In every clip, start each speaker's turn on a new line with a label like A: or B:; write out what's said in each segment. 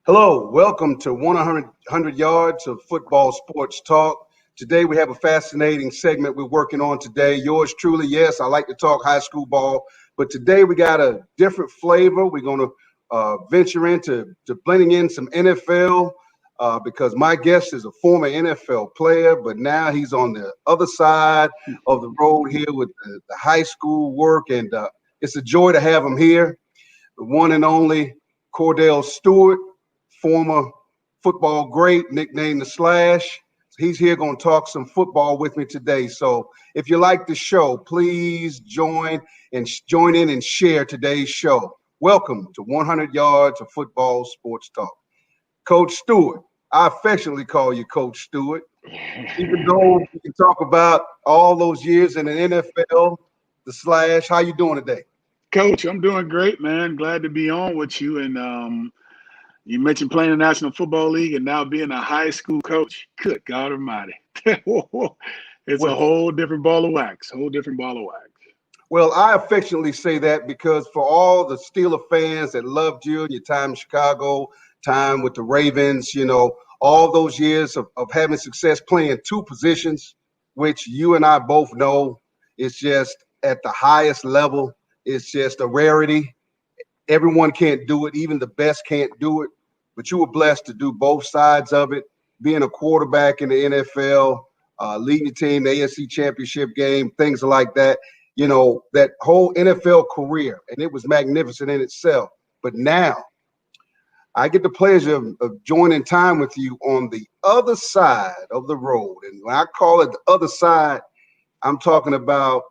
A: Hello, welcome to 100 Yards of Football Sports Talk. Today we have a fascinating segment we're working on today. Yours truly, yes, I like to talk high school ball, but today we got a different flavor. We're going to venture into blending in some NFL because my guest is a former NFL player, but now he's on the other side of the road here with the high school work, and it's a joy to have him here, the one and only Kordell Stewart, former football great, nicknamed the Slash. He's here going to talk some football with me today. So if you like the show, please join in and share today's show. Welcome to 100 Yards of Football Sports Talk. Coach Stewart, I affectionately call you Coach Stewart. Even though we can talk about all those years in the NFL, the Slash, how you doing today?
B: Coach, I'm doing great, man. Glad to be on with you. And you mentioned playing in the National Football League and now being a high school coach. Good God Almighty. It's a
A: Well,
B: whole different ball of wax, whole different ball of wax.
A: Well, I affectionately say that because for all the Steeler fans that loved you, your time in Chicago, time with the Ravens, all those years of having success playing two positions, which you and I both know is just at the highest level. It's just a rarity. Everyone can't do it. Even the best can't do it. But you were blessed to do both sides of it, being a quarterback in the NFL, leading your team, the AFC Championship game, things like that. That whole NFL career, and it was magnificent in itself. But now I get the pleasure of joining time with you on the other side of the road. And when I call it the other side, I'm talking about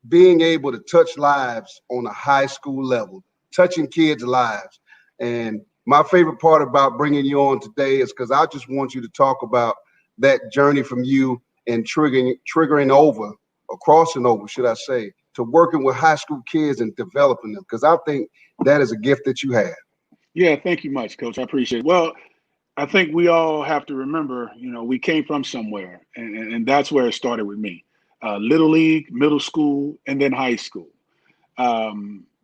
A: being able to touch lives on a high school level, touching kids' lives. And my favorite part about bringing you on today is because I just want you to talk about that journey from you and triggering over or crossing over, should I say, to working with high school kids and developing them, because I think that is a gift that you have.
B: Yeah, thank you much, Coach. I appreciate it. Well, I think we all have to remember, we came from somewhere, and that's where it started with me. Little league, middle school, and then high school.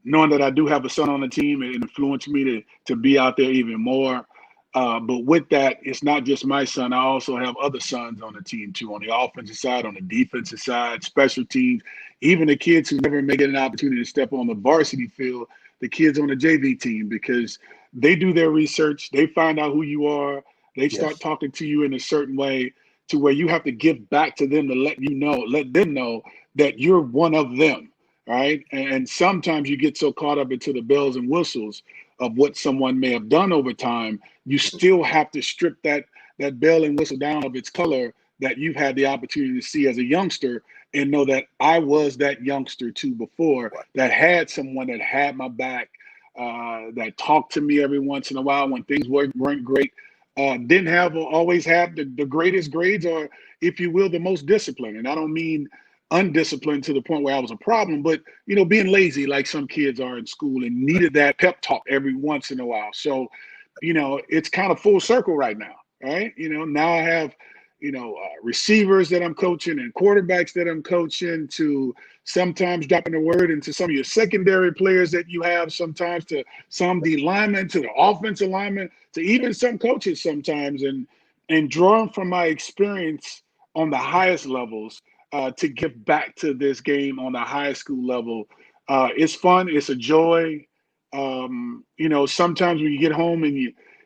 B: Knowing that I do have a son on the team, it influenced me to be out there even more. But with that, it's not just my son. I also have other sons on the team too, on the offensive side, on the defensive side, special teams, even the kids who never make it an opportunity to step on the varsity field, the kids on the JV team, because they do their research, they find out who you are, they start
A: Yes.
B: talking to you in a certain way to where you have to give back to them to let them know that you're one of them. Right. And sometimes you get so caught up into the bells and whistles of what someone may have done over time, you still have to strip that bell and whistle down of its color that you've had the opportunity to see as a youngster and know that I was that youngster too before, that had someone that had my back, that talked to me every once in a while when things weren't great. Didn't have always have the greatest grades, or if you will, the most discipline. And I don't mean undisciplined to the point where I was a problem, but being lazy like some kids are in school and needed that pep talk every once in a while. So, it's kind of full circle right now, right? Now I have, receivers that I'm coaching and quarterbacks that I'm coaching, to sometimes dropping a word into some of your secondary players that you have sometimes, to some the linemen, to the offensive linemen, to even some coaches sometimes, and drawing from my experience on the highest levels, to give back to this game on the high school level. It's fun. It's a joy. Sometimes when you get home and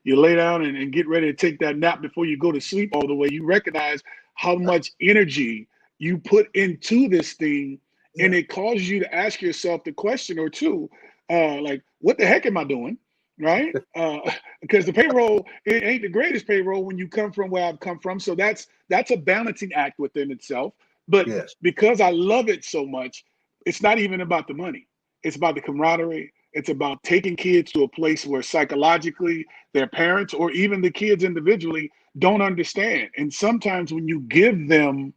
B: you lay down and get ready to take that nap before you go to sleep all the way, you recognize how much energy you put into this thing. And it causes you to ask yourself the question or two, like, what the heck am I doing? Right? Because the payroll, it ain't the greatest payroll when you come from where I've come from. So that's a balancing act within itself. But
A: Yes.
B: because I love it so much, it's not even about the money. It's about the camaraderie. It's about taking kids to a place where psychologically their parents or even the kids individually don't understand. And sometimes when you give them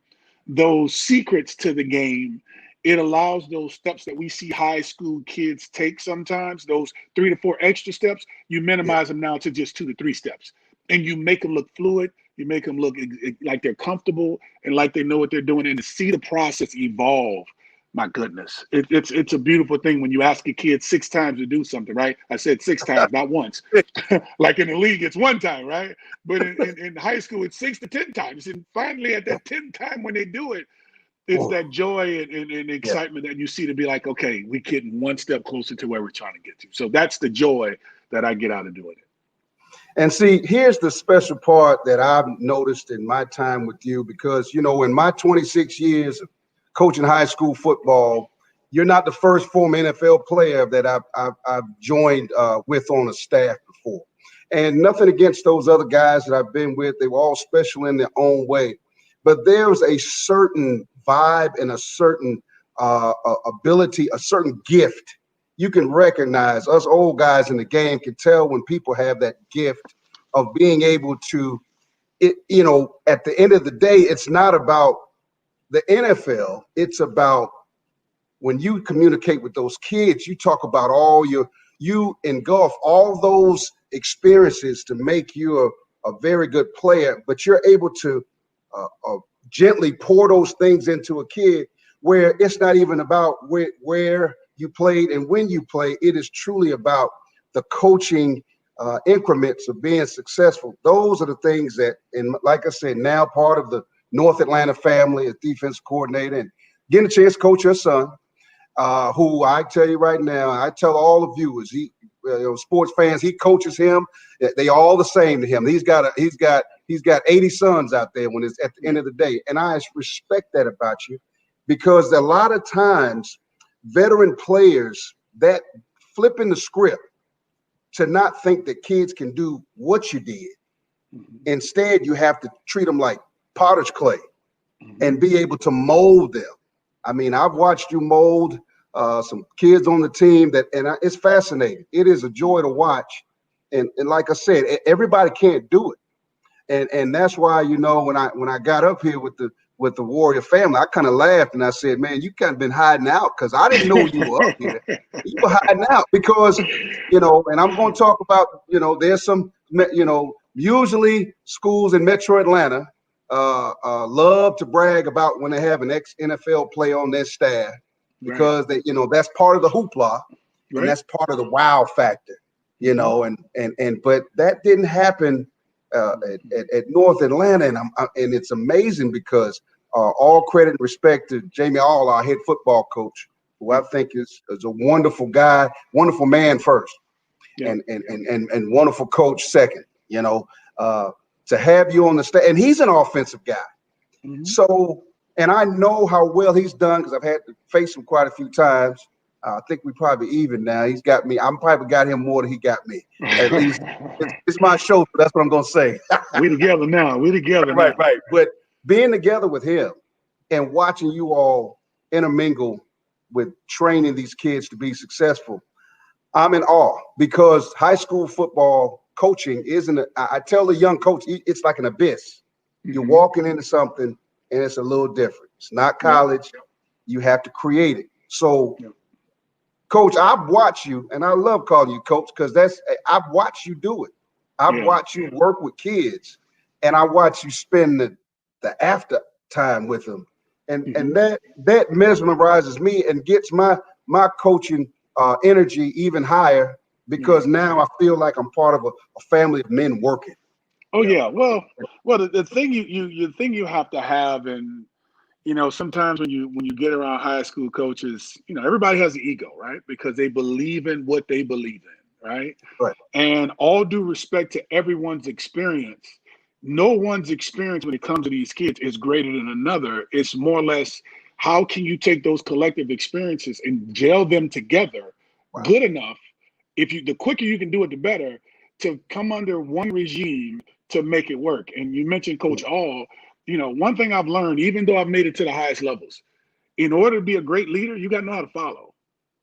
B: those secrets to the game, it allows those steps that we see high school kids take sometimes, those 3 to 4 extra steps, you
A: Yeah.
B: minimize them now to just 2 to 3 steps. And you make them look fluid. You make them look like they're comfortable and like they know what they're doing, and to see the process evolve My goodness, it's a beautiful thing when you ask a kid 6 times to do something, right? I said 6 times, not once. Like in the league, it's 1 time, right? But in high school, it's 6 to 10 times. And finally, at that 10th time when they do it, it's
A: Oh,
B: that joy and
A: yeah.
B: excitement that you see to be like, okay, we're getting one step closer to where we're trying to get to. So that's the joy that I get out of doing it.
A: And see, here's the special part that I've noticed in my time with you, because, you know, in my 26 years of coaching high school football, you're not the first former NFL player that I've joined with on a staff before. And nothing against those other guys that I've been with. They were all special in their own way. But there's a certain vibe and a certain ability, a certain gift. You can recognize, us old guys in the game can tell when people have that gift of being able to, you know, at the end of the day, it's not about the NFL. It's about when you communicate with those kids, you talk about you engulf all those experiences to make you a very good player, but you're able to gently pour those things into a kid where it's not even about where you played and when you play. It is truly about the coaching increments of being successful. Those are the things that, and like I said, now part of the North Atlanta family as defense coordinator and getting a chance to coach your son, who I tell you right now, I tell all the viewers, sports fans, he coaches him. They all the same to him. He's got 80 sons out there when it's at the end of the day. And I respect that about you, because a lot of times veteran players that flipping the script to not think that kids can do what you did.
B: Mm-hmm.
A: Instead, you have to treat them like potter's clay
B: Mm-hmm.
A: and be able to mold them. I mean, I've watched you mold some kids on the team it's fascinating. It is a joy to watch. And like I said, everybody can't do it. And that's why, you know, when I got up here with the Warrior family, I kind of laughed and I said, man, you kind of been hiding out, because I didn't know you were up here. You were hiding out because, you know, and I'm going to talk about, you know, there's some, you know, usually schools in Metro Atlanta love to brag about when they have an ex-NFL player on their staff,
B: Right.
A: because they, you know, that's part of the hoopla and
B: Right.
A: that's part of the wow factor, you know, but that didn't happen at North Atlanta, and it's amazing because all credit and respect to Jamie All, our head football coach, who I think is a wonderful guy, wonderful man first,
B: Yeah.
A: and wonderful coach second. You know, to have you on the stage, and he's an offensive guy,
B: Mm-hmm.
A: so, and I know how well he's done because I've had to face him quite a few times. I think we probably even now. He's got me. I'm probably got him more than he got me. At least it's my show, so that's what I'm going to say.
B: We together now. We together now.
A: Right. But being together with him and watching you all intermingle with training these kids to be successful, I'm in awe, because high school football coaching isn't. I tell the young coach, it's like an abyss. You're
B: Mm-hmm.
A: walking into something and it's a little different. It's not college.
B: Yep.
A: You have to create it. So,
B: Yep.
A: Coach, I've watched you, and I love calling you coach because I've watched you do it. I've watched you work with kids, and I watch you spend the after time with them, and that mesmerizes me and gets my coaching energy even higher, because now I feel like I'm part of a family of men working.
B: Oh yeah. Well, the thing you thing you have to have, and you know, sometimes when you get around high school coaches, you know, everybody has an ego, right? Because they believe in what they believe in, right?
A: Right.
B: And all due respect to everyone's experience, no one's experience when it comes to these kids is greater than another. It's more or less, how can you take those collective experiences and gel them together good enough? The quicker you can do it, the better, to come under one regime to make it work. And you mentioned Coach All. You know, one thing I've learned, even though I've made it to the highest levels, in order to be a great leader, you got to know how to follow.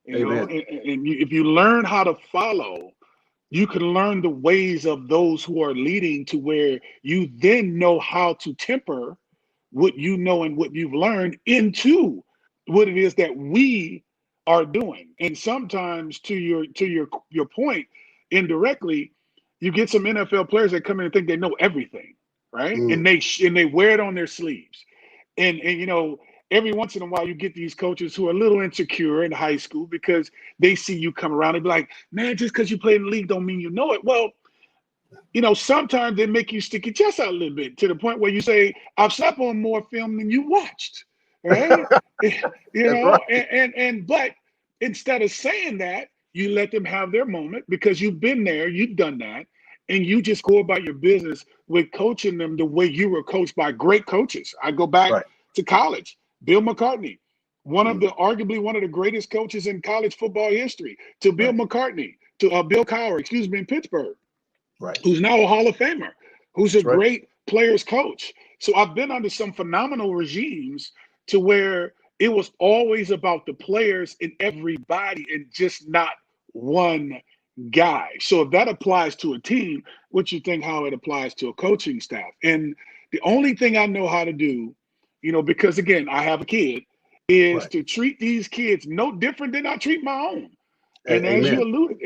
B: You know,
A: Amen.
B: and if you learn how to follow, you can learn the ways of those who are leading, to where you then know how to temper what you know and what you've learned into what it is that we are doing. And sometimes, to your point, indirectly, you get some NFL players that come in and think they know everything, right? And they wear it on their sleeves. And you know, every once in a while you get these coaches who are a little insecure in high school because they see you come around and be like, man, just because you play in the league don't mean you know it. Well, sometimes they make you stick your chest out a little bit to the point where you say, I've slept on more film than you watched, right?
A: That's right.
B: But instead of saying that, you let them have their moment because you've been there, you've done that, and you just go about your business with coaching them the way you were coached by great coaches. I go back
A: Right.
B: to college, Bill McCartney,
A: Mm.
B: arguably one of the greatest coaches in college football history, to Bill
A: Right.
B: McCartney, to Bill Cowher, in Pittsburgh,
A: Right.
B: who's now a Hall of Famer, who's a
A: That's right.
B: great players coach. So I've been under some phenomenal regimes to where it was always about the players and everybody and just not one guy. So if that applies to a team, what you think how it applies to a coaching staff? And the only thing I know how to do, because again, I have a kid, is
A: Right.
B: to treat these kids no different than I treat my own. And
A: Amen.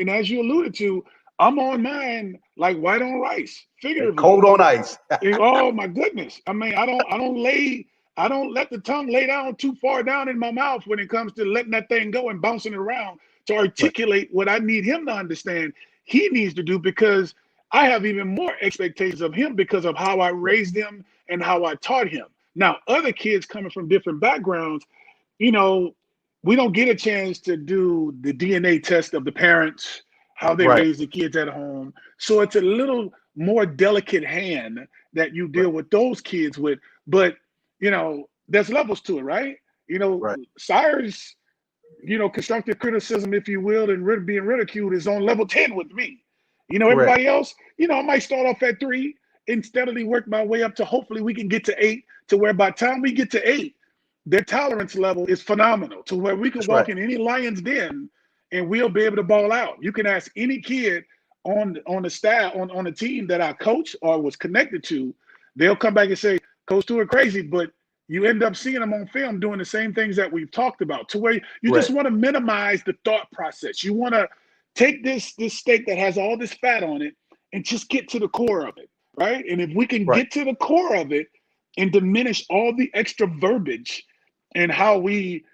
B: as you alluded to, I'm on mine like white on rice, figuratively.
A: Cold on ice.
B: Oh my goodness. I mean, I don't let the tongue lay down too far down in my mouth when it comes to letting that thing go and bouncing it around to
A: Right.
B: articulate what I need him to understand he needs to do, because I have even more expectations of him because of how I
A: Right.
B: raised him and how I taught him. Now, other kids coming from different backgrounds, you know, we don't get a chance to do the DNA test of the parents, how they
A: Right.
B: raise the kids at home. So it's a little more delicate hand that you
A: Right.
B: deal with those kids with. But, there's levels to it, right?
A: Right.
B: Cyrus, constructive criticism, if you will, and being ridiculed is on level 10 with me.
A: Correct.
B: Everybody else, I might start off at 3 and steadily work my way up to hopefully we can get to 8, to where by the time we get to 8, their tolerance level is phenomenal to where we could
A: That's right.
B: walk in any lion's den and we'll be able to ball out. You can ask any kid on the staff, on the team that I coach or was connected to, they'll come back and say, Coach Stewart crazy, but you end up seeing them on film doing the same things that we've talked about, to where you just
A: Correct.
B: want to minimize the thought process. You want to take this steak that has all this fat on it and just get to the core of it, right? And if we can
A: Right.
B: get to the core of it and diminish all the extra verbiage and how we,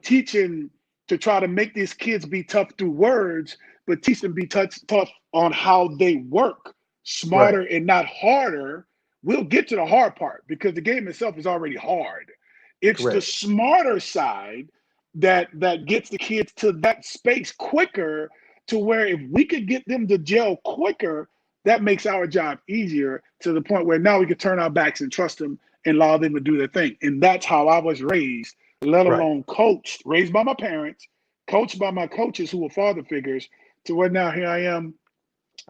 B: teaching to try to make these kids be tough through words, but teach them be tough on how they work
A: Right.
B: smarter and not harder. We'll get to the hard part because the game itself is already hard. It's the
A: Correct.
B: smarter side that gets the kids to that space quicker, to where if we could get them to gel quicker, that makes our job easier, to the point where now we can turn our backs and trust them and allow them to do their thing. And that's how I was raised, let
A: Right.
B: alone coached, raised by my parents, coached by my coaches who were father figures, to where now here I am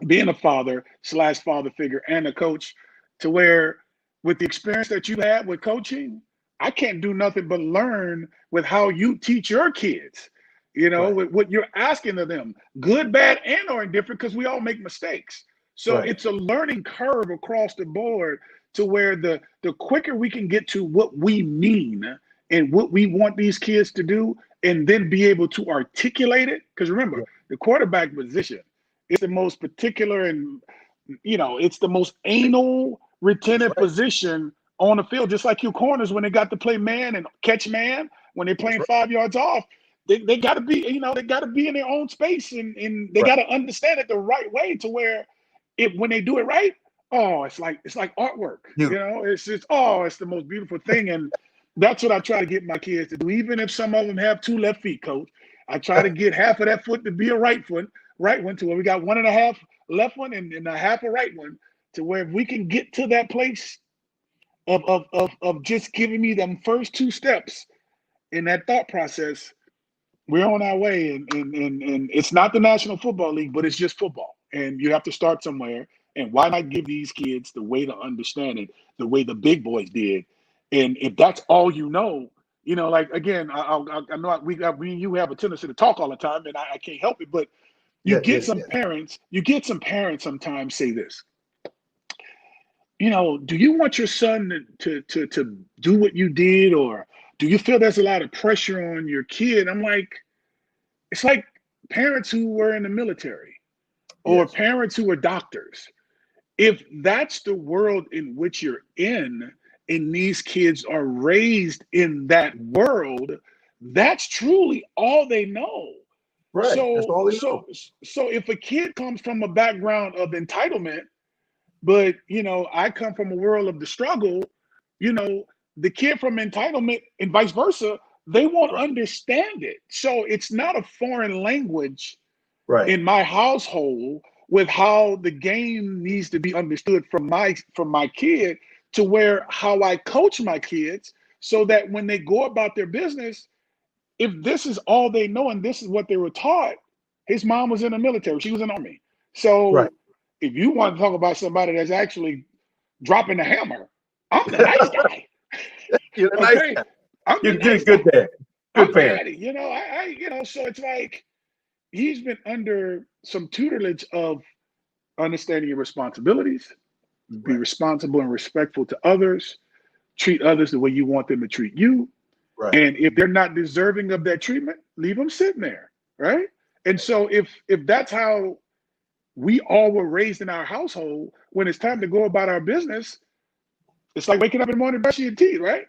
B: being a father/father figure and a coach, to where with the experience that you had with coaching, I can't do nothing but learn with how you teach your kids,
A: Right.
B: with what you're asking of them, good, bad, and or indifferent, because we all make mistakes. So
A: Right.
B: it's a learning curve across the board, to where the quicker we can get to what we mean and what we want these kids to do, and then be able to articulate it. Because remember,
A: Right.
B: the quarterback position, it's the most particular and it's the most anal
A: That's
B: retentive
A: right.
B: position on the field. Just like your corners, when they got to play man and catch man, when they're
A: That's
B: playing
A: right.
B: 5 yards off, they got to be, they got to be in their own space, and they
A: Right.
B: got to understand it the right way, to where when they do it right, oh, it's like artwork.
A: You.
B: It's just, oh, it's the most beautiful thing. And that's what I try to get my kids to do. Even if some of them have 2 left feet, coach, I try to get half of that foot to be a right one, to where we got 1.5 left one and a half a right one, to where if we can get to that place of just giving me them first 2 steps in that thought process, we're on our way. And it's not the National Football League, but it's just football. And you have to start somewhere. And why not give these kids the way to understand it, the way the big boys did? And if that's all like, again, I know we and you have a tendency to talk all the time, and I can't help it, but
A: Yeah. Yes. Yes.
B: you get some parents sometimes say this, do you want your son to do what you did, or do you feel there's a lot of pressure on your kid? I'm like, it's like parents who were in the military or
A: Yes.
B: parents who were doctors. If that's the world in which you're in, and these kids are raised in that world, that's truly all they know.
A: Right. That's
B: So,
A: all they know.
B: so, so if a kid comes from a background of entitlement, but I come from a world of the struggle, you know, the kid from entitlement and vice versa, they won't
A: Right.
B: understand it. So it's not a foreign language
A: Right.
B: in my household with how the game needs to be understood from my kid, to where how I coach my kids, so that when they go about their business, if this is all they know and this is what they were taught, his mom was in the military, she was in the army.
A: Right.
B: So if you want to talk about somebody that's actually dropping the hammer, I'm the nice guy.
A: You're a nice
B: Okay,
A: guy.
B: I'm the
A: You're a
B: nice
A: good
B: guy.
A: dad.
B: I'm
A: Good parent.
B: daddy. So it's like he's been under some tutelage of understanding your responsibilities, be
A: Right.
B: responsible and respectful to others, treat others the way you want them to treat you.
A: Right.
B: And if they're not deserving of that treatment, leave them sitting there, right? And so if that's how we all were raised in our household, when it's time to go about our business, it's like waking up in the morning, brushing your teeth, right?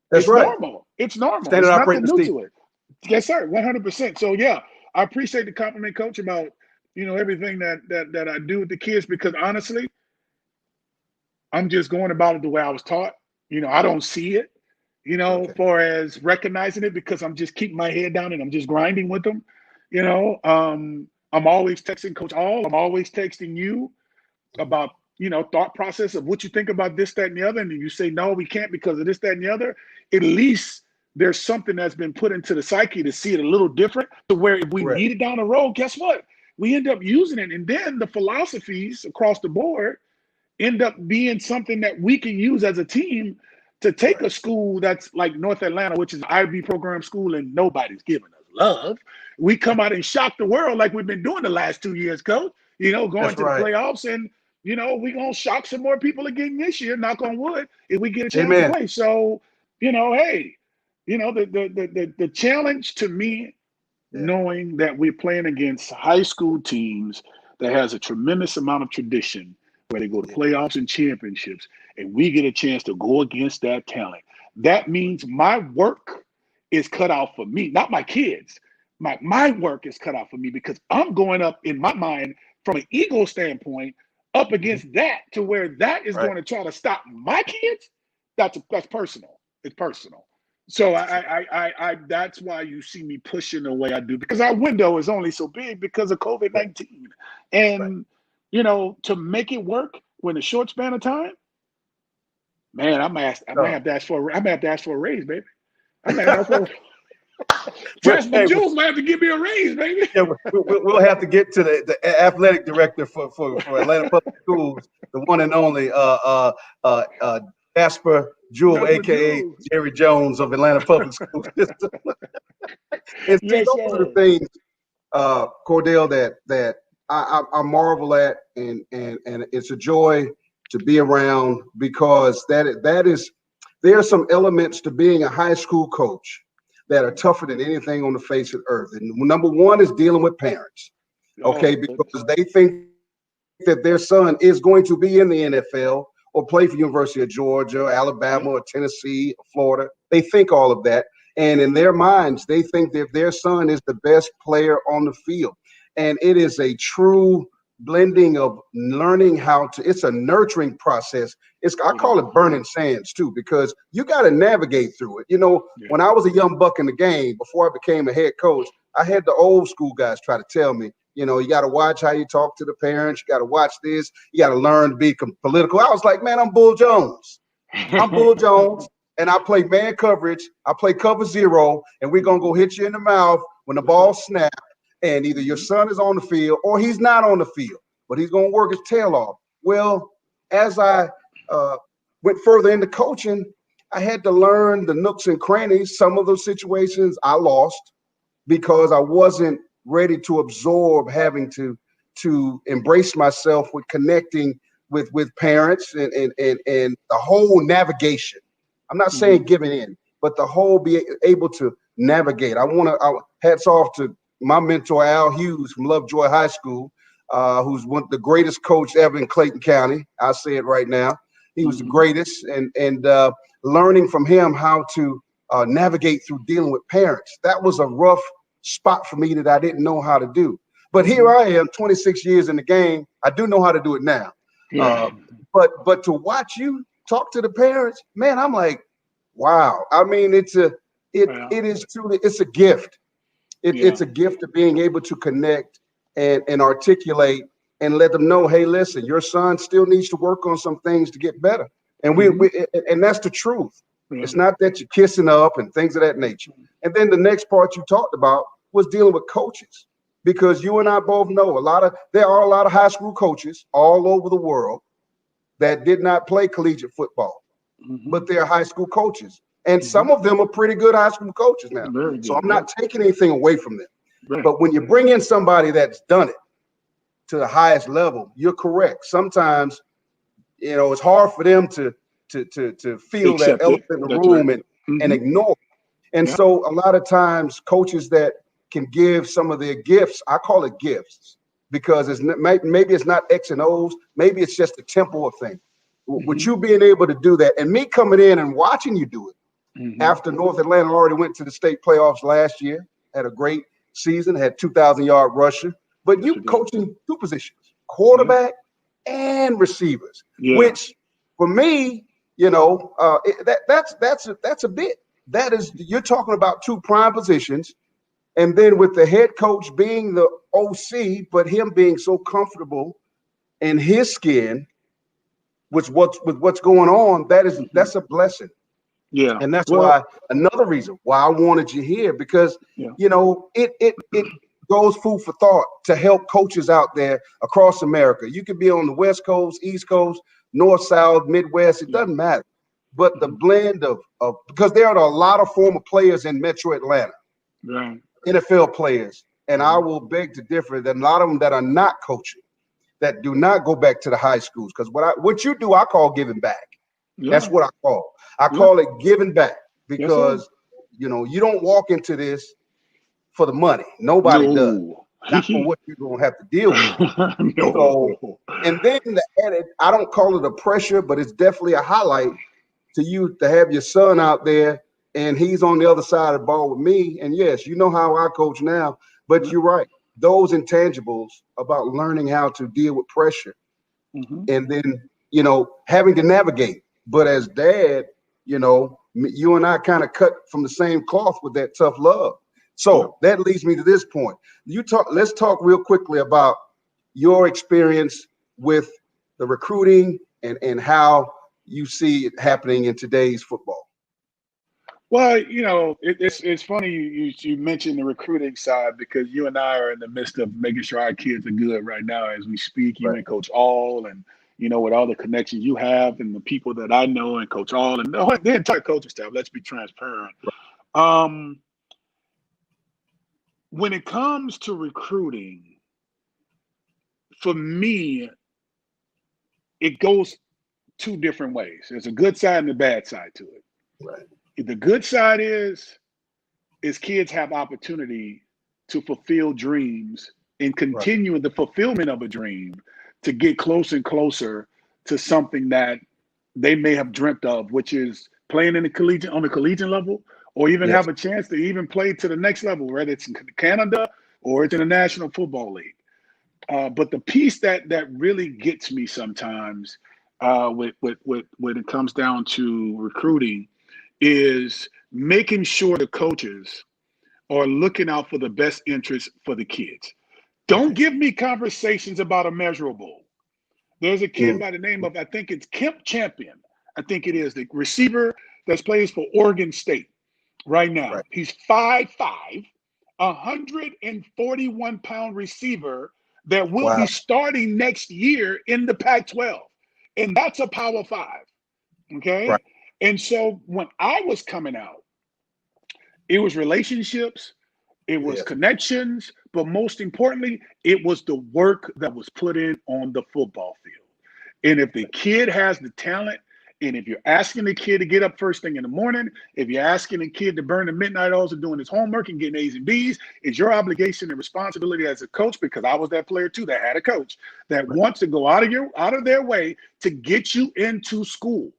A: That's
B: It's
A: right.
B: normal. It's normal.
A: Standard
B: It's nothing
A: operating
B: new
A: procedure.
B: to it. Yes, sir. 100%. So yeah, I appreciate the compliment, coach, about everything that I do with the kids, because honestly, I'm just going about it the way I was taught. I don't see it,
A: Okay.
B: far as recognizing it, because I'm just keeping my head down and I'm just grinding with them. I'm always texting Coach All. I'm always texting you about, thought process of what you think about this, that, and the other. And you say, no, we can't because of this, that, and the other. At least there's something that's been put into the psyche to see it a little different, to where if we
A: Correct.
B: need it down the road, guess what? We end up using it. And then the philosophies across the board end up being something that we can use as a team to take a
A: Right.
B: school that's like North Atlanta, which is an IB program school, and nobody's giving us love. We come out and shock the world like we've been doing the last 2 years, coach. Going
A: That's
B: to the
A: right.
B: playoffs, and we're gonna shock some more people again this year, knock on wood, if we get a chance to
A: Amen.
B: play. So, hey, the challenge to me,
A: Yeah.
B: knowing that we're playing against high school teams that has a tremendous amount of tradition, where they go to
A: Yeah.
B: playoffs and championships, and we get a chance to go against that talent. That means my work is cut out for me, not my kids. My work is cut out for me, because I'm going up in my mind from an ego standpoint up
A: Mhm.
B: against that, to where that is
A: Right.
B: going to try to stop my kids. That's personal. It's personal. So
A: That's true.
B: that's why you see me pushing the way I do, because our window is only so big because of
A: Right.
B: COVID-19.
A: Right.
B: And to make it work in a short span of time, man, I might
A: No.
B: have to ask for a raise, baby. I might have to ask for Jasmine
A: Hey,
B: Jules might have to give me a raise, baby.
A: yeah, we'll have to get to the athletic director for Atlanta Public Schools, the one and only Jasper Jewell,
B: Jasmine
A: aka
B: Jules.
A: Jerry Jones of Atlanta Public School System. And see,
B: Yes,
A: those are the
B: sir.
A: things, Cordell, that I marvel at, and it's a joy to be around, because that is there are some elements to being a high school coach that are tougher than anything on the face of the earth. And number one is dealing with parents,
B: Oh
A: okay,
B: my goodness.
A: because they think that their son is going to be in the NFL or play for University of Georgia, Alabama,
B: Yep.
A: or Tennessee, or Florida. They think all of that. And in their minds, they think that their son is the best player on the field. And it is a true blending of learning how to, it's a nurturing process. I
B: It is.
A: call it burning sands too, because you got to navigate through it.
B: Yeah.
A: When I was a young buck in the game, before I became a head coach, I had the old school guys try to tell me, you got to watch how you talk to the parents. You got to watch this. You got to learn to be political. I was like, man, I'm Bull Jones. I'm Bull Jones, and I play man coverage. I play cover zero, and we're going to go hit you in the mouth when the
B: Yes, sir.
A: ball snaps, and either your
B: Mhm.
A: son is on the field or he's not on the field, but he's going to work his tail off. Well, as I uh, went further into coaching, I had to learn the nooks and crannies. Some of those situations I lost because I wasn't ready to absorb having to embrace myself with connecting with parents and the whole navigation. I'm not saying
B: Mhm.
A: giving in, but the whole be able to navigate. Hats off to my mentor Al Hughes from Lovejoy High School, who's one of the greatest coach ever in Clayton County. I'll say it right now. He was the greatest, and learning from him how to navigate through dealing with parents. That was a rough spot for me that I didn't know how to do. But here I am, 26 years in the game. I do know how to do it now. But to watch you talk to the parents, man, I'm like, wow. I mean, it is truly, it's a gift. It's a gift of being able to connect and articulate and let them know, hey, listen, your son still needs to work on some things to get better. And and that's the truth. It's not that you're kissing up and things of that nature. And then the next part you talked about was dealing with coaches, because you and I both know there are a lot of high school coaches all over the world that did not play collegiate football, but they're high school coaches. And some of them are pretty good high school coaches now. So I'm not taking anything away from them. But when you bring in somebody that's done it to the highest level, you're correct. Sometimes, it's hard for them to feel that elephant in the room and ignore it. And so a lot of times coaches that can give some of their gifts, I call it gifts, because maybe it's not X and O's, maybe it's just a tempo of thing. With you being able to do that, and me coming in and watching you do it, after North Atlanta already went to the state playoffs last year, had a great season, had 2,000-yard rusher, but you coaching two positions, quarterback and receivers, which for me, that's a bit. That is, you're talking about two prime positions, and then with the head coach being the OC, but him being so comfortable in his skin with what's going on, that's a blessing. And that's why another reason why I wanted you here, because it goes food for thought to help coaches out there across America. You could be on the West Coast, East Coast, North, South, Midwest, it doesn't matter. But the blend of because there are a lot of former players in Metro Atlanta, NFL players, and I will beg to differ that a lot of them that are not coaching, that do not go back to the high schools, because what you do, I call giving back. That's what I call. I call it giving back, because you don't walk into this for the money. Nobody does. Not for what you're gonna have to deal with. So, and then the added, I don't call it a pressure, but it's definitely a highlight to you to have your son out there and he's on the other side of the ball with me. And yes, you know how I coach now, but you're right. Those intangibles about learning how to deal with pressure and then, having to navigate. But as dad, you and I kind of cut from the same cloth with that tough love. So that leads me to this point. Let's talk real quickly about your experience with the recruiting and how you see it happening in today's football.
B: Well, it's funny you mentioned the recruiting side, because you and I are in the midst of making sure our kids are good right now as we speak. You and Coach All, and with all the connections you have and the people that I know, and Coach All and the entire coaching staff. Let's be transparent. When it comes to recruiting, for me, it goes two different ways. There's a good side and a bad side to it.
A: Right.
B: The good side is kids have opportunity to fulfill dreams and continue the fulfillment of a dream to get closer and closer to something that they may have dreamt of, which is playing on the collegiate level, or even have a chance to even play to the next level, whether it's in Canada or it's in the National Football League. But the piece that really gets me sometimes when it comes down to recruiting is making sure the coaches are looking out for the best interest for the kids. Don't give me conversations about a measurable. There's a kid by the name of, I think it's Kemp Champion. I think it is the receiver that plays for Oregon State right now.
A: Right.
B: He's 5'5", 141-pound receiver that will be starting next year in the Pac-12. And that's a Power 5. Okay?
A: Right.
B: And so when I was coming out, it was relationships, it was connections, but most importantly, it was the work that was put in on the football field. And if the kid has the talent And if you're asking the kid to get up first thing in the morning, if you're asking the kid to burn the midnight oils and doing his homework and getting A's and B's, it's your obligation and responsibility as a coach, because I was that player too that had a coach that wants to go out of their way to get you into school.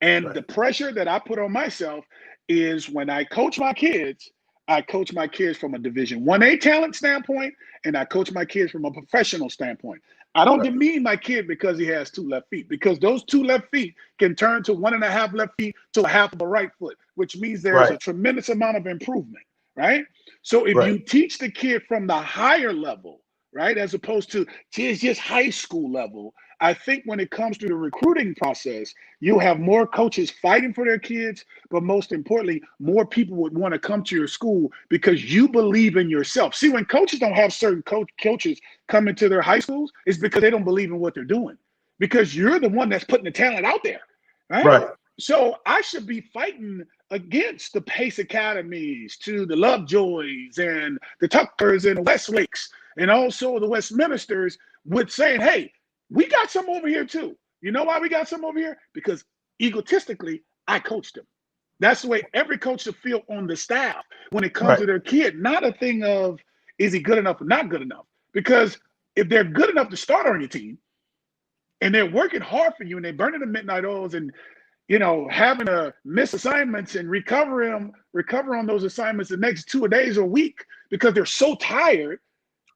B: And the pressure that I put on myself is when I coach my kids from a Division 1A talent standpoint, and I coach my kids from a professional standpoint. I don't demean my kid because he has 2 left feet, because those 2 left feet can turn to 1.5 left feet to a half of a right foot, which means there's a tremendous amount of improvement, right? So if you teach the kid from the higher level, right, as opposed to just high school level, I think when it comes to the recruiting process, you have more coaches fighting for their kids, but most importantly, more people would want to come to your school because you believe in yourself. See, when coaches don't have certain coaches come into their high schools, it's because they don't believe in what they're doing, because you're the one that's putting the talent out there, right? So I should be fighting against the Pace Academies, to the Lovejoys and the Tuckers and the Westlakes and also the Westminsters, with saying, hey, we got some over here too. You know why we got some over here? Because egotistically, I coached them. That's the way every coach should feel on the staff when it comes to their kid. Not a thing of, is he good enough or not good enough? Because if they're good enough to start on your team and they're working hard for you and they're burning the midnight oils and, you know, having to miss assignments and recover on those assignments the next 2 days or a week because they're so tired,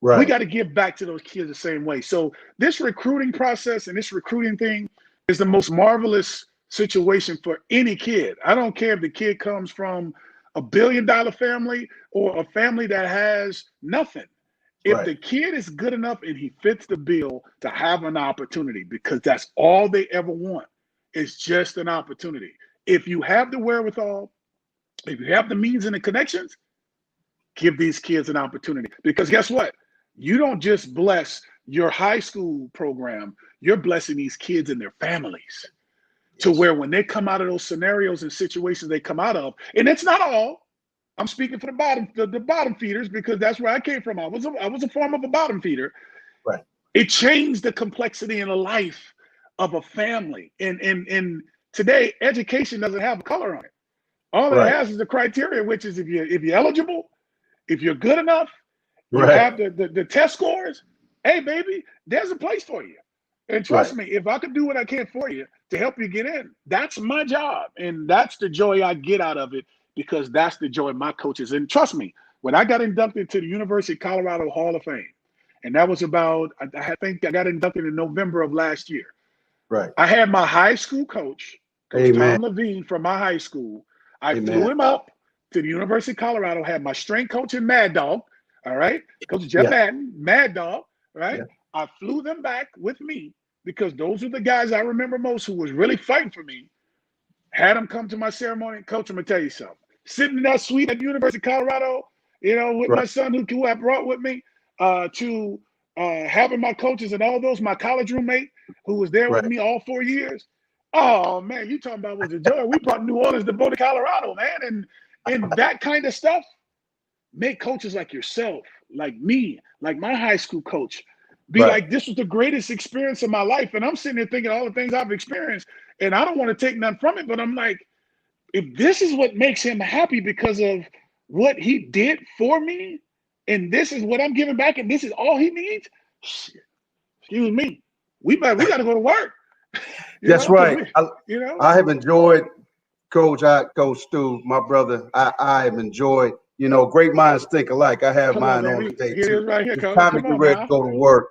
B: we got to give back to those kids the same way. So this recruiting process and this recruiting thing is the most marvelous situation for any kid. I don't care if the kid comes from a $1 billion family or a family that has nothing. If the kid is good enough and he fits the bill to have an opportunity, because that's all they ever want, it's just an opportunity. If you have the wherewithal, if you have the means and the connections, give these kids an opportunity. Because guess what? You don't just bless your high school program, you're blessing these kids and their families to where when they come out of those scenarios and situations they come out of, and it's not all, I'm speaking for the bottom feeders, because that's where I came from. I was a form of a bottom feeder. It changed the complexity in the life of a family. And today, education doesn't have a color on it. All it has is the criteria, which is if you're eligible, if you're good enough, you have the test scores, hey, baby, there's a place for you. And trust me, if I could do what I can for you to help you get in, that's my job. And that's the joy I get out of it, because that's the joy my coaches. And trust me, when I got inducted to the University of Colorado Hall of Fame, and that was about, I think I got inducted in November of last year. I had my high school coach, Coach Tom Levine from my high school. I flew him up to the University of Colorado, had my strength coach and Mad Dog, all right? Coach Jeff Madden, Mad Dog, right? I flew them back with me because those are the guys I remember most who was really fighting for me. Had them come to my ceremony. Coach, I'm going to tell you something. Sitting in that suite at the University of Colorado, you know, with my son who I brought with me, to having my coaches and all those, my college roommate who was there with me all 4 years. Oh, man, you talking about was a joy. We brought New Orleans to Boulder, Colorado, man. And that kind of stuff make coaches like yourself, like me, like my high school coach, be like, this was the greatest experience of my life. And I'm sitting there thinking all the things I've experienced, and I don't want to take none from it, but I'm like, if this is what makes him happy because of what he did for me, and this is what I'm giving back, and this is all he needs, shit, excuse me, we got to go to work.
A: That's right. I have enjoyed, Coach Stu, my brother. I have enjoyed, great minds think alike. I have mine on today too. It's time to get ready to go to work.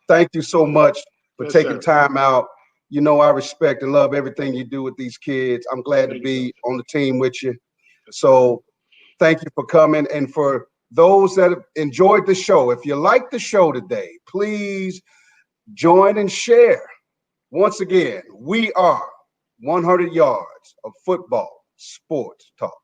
A: Thank you so much for taking time out. I respect and love everything you do with these kids. I'm glad to be on the team with you. So thank you for coming. And for those that have enjoyed the show, if you like the show today, please join and share. Once again, we are 100 yards of football sports talk.